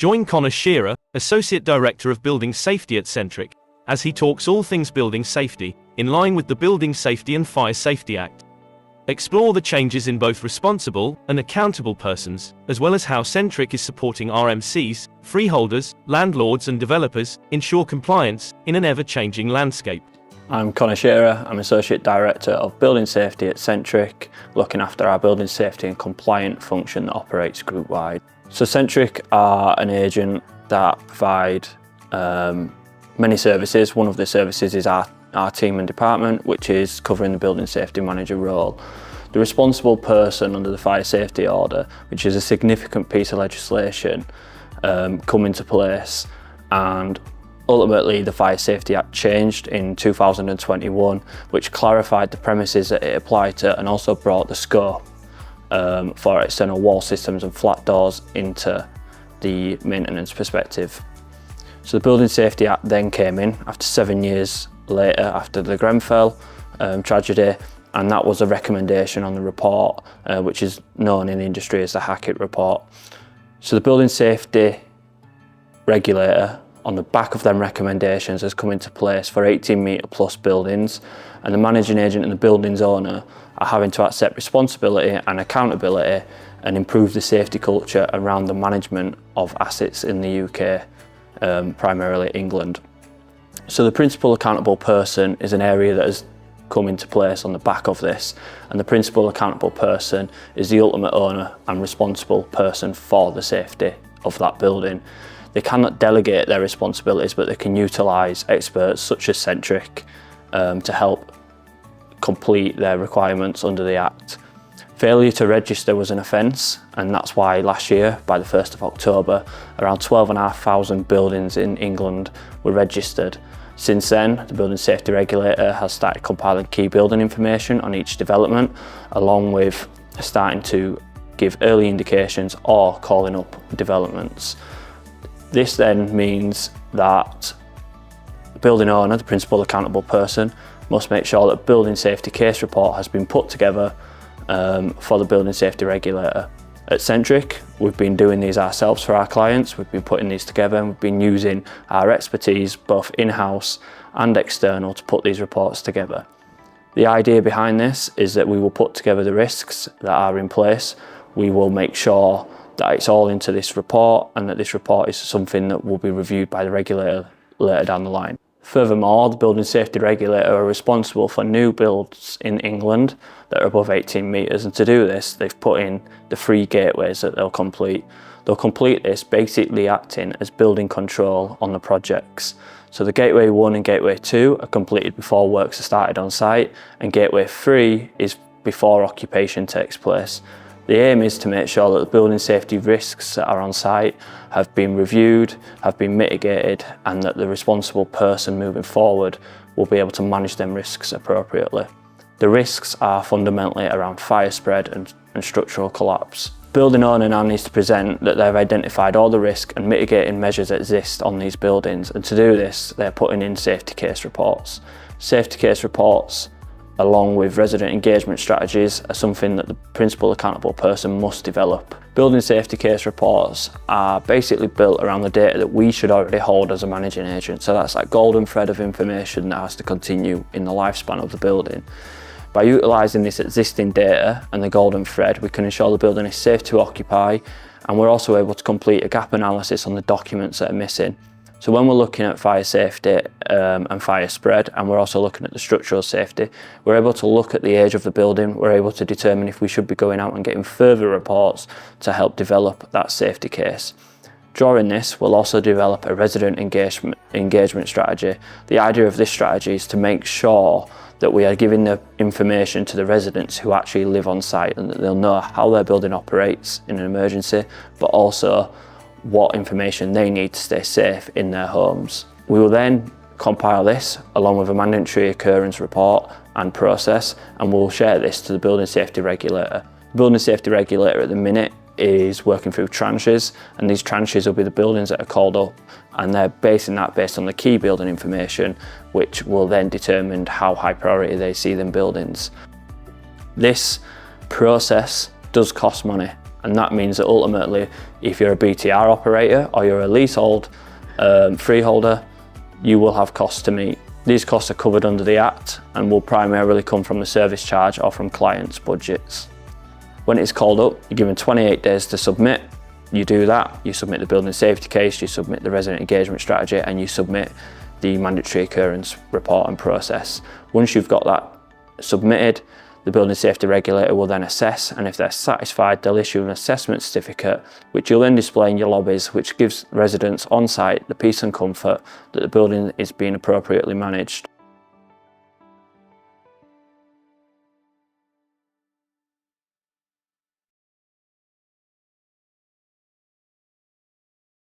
Join Connor Shearer, Associate Director of Building Safety at Centrick, as he talks all things building safety, in line with the Building Safety and Fire Safety Act. Explore the changes in both responsible and accountable persons, as well as how Centrick is supporting RMCs, freeholders, landlords and developers ensure compliance in an ever-changing landscape. I'm Connor Shearer. I'm Associate Director of Building Safety at Centrick, looking after our building safety and compliant function that operates group-wide. So Centrick are an agent that provide many services. One of the services is our team and department, which is covering the building safety manager role. The responsible person under the fire safety order, which is a significant piece of legislation, come into place, and ultimately the Fire Safety Act changed in 2021, which clarified the premises that it applied to and also brought the scope for external wall systems and flat doors into the maintenance perspective. So the Building Safety Act then came in after 7 years later, after the Grenfell tragedy, and that was a recommendation on the report, which is known in the industry as the Hackett report. So the Building Safety Regulator, on the back of them recommendations, has come into place for 18-metre plus buildings, and the managing agent and the building's owner are having to accept responsibility and accountability and improve the safety culture around the management of assets in the UK, primarily England. So the principal accountable person is an area that has come into place on the back of this, and the principal accountable person is the ultimate owner and responsible person for the safety of that building. They cannot delegate their responsibilities, but they can utilise experts such as Centrick to help complete their requirements under the Act. Failure to register was an offence, and that's why last year, by the 1st of October, around 12,500 buildings in England were registered. Since then, the Building Safety Regulator has started compiling key building information on each development, along with starting to give early indications or calling up developments. This then means that the building owner, the principal accountable person, must make sure that a building safety case report has been put together for the Building Safety Regulator. At Centrick, we've been doing these ourselves for our clients. We've been putting these together, and we've been using our expertise, both in-house and external, to put these reports together. The idea behind this is that we will put together the risks that are in place. We will make sure that it's all into this report, and that this report is something that will be reviewed by the regulator later down the line. Furthermore, the Building Safety Regulator are responsible for new builds in England that are above 18 metres, and to do this they've put in the 3 gateways that they'll complete. They'll complete this basically acting as building control on the projects. So the Gateway 1 and Gateway 2 are completed before works are started on site, and Gateway 3 is before occupation takes place. The aim is to make sure that the building safety risks that are on site have been reviewed, have been mitigated, and that the responsible person moving forward will be able to manage them risks appropriately. The risks are fundamentally around fire spread and structural collapse. Building owner now needs to present that they've identified all the risk and mitigating measures that exist on these buildings, and to do this they're putting in safety case reports. Safety case reports, along with resident engagement strategies, are something that the principal accountable person must develop. Building safety case reports are basically built around the data that we should already hold as a managing agent. So that's that golden thread of information that has to continue in the lifespan of the building. By utilising this existing data and the golden thread, we can ensure the building is safe to occupy, and we're also able to complete a gap analysis on the documents that are missing. So when we're looking at fire safety and fire spread, and we're also looking at the structural safety, we're able to look at the age of the building. We're able to determine if we should be going out and getting further reports to help develop that safety case. During this, we'll also develop a resident engagement strategy. The idea of this strategy is to make sure that we are giving the information to the residents who actually live on site, and that they'll know how their building operates in an emergency, but also what information they need to stay safe in their homes. We will then compile this along with a mandatory occurrence report and process, and we'll share this to the Building Safety Regulator. The Building Safety Regulator at the minute is working through tranches, and these tranches will be the buildings that are called up, and they're basing that based on the key building information, which will then determine how high priority they see them buildings. This process does cost money. And that means that ultimately, if you're a BTR operator or you're a leasehold freeholder, you will have costs to meet. These costs are covered under the Act and will primarily come from the service charge or from clients' budgets. When it's called up, you're given 28 days to submit. You do that, you submit the building safety case, you submit the resident engagement strategy, and you submit the mandatory occurrence report and process. Once you've got that submitted, the building safety regulator will then assess, and if they're satisfied, they'll issue an assessment certificate, which you'll then display in your lobbies, which gives residents on site the peace and comfort that the building is being appropriately managed.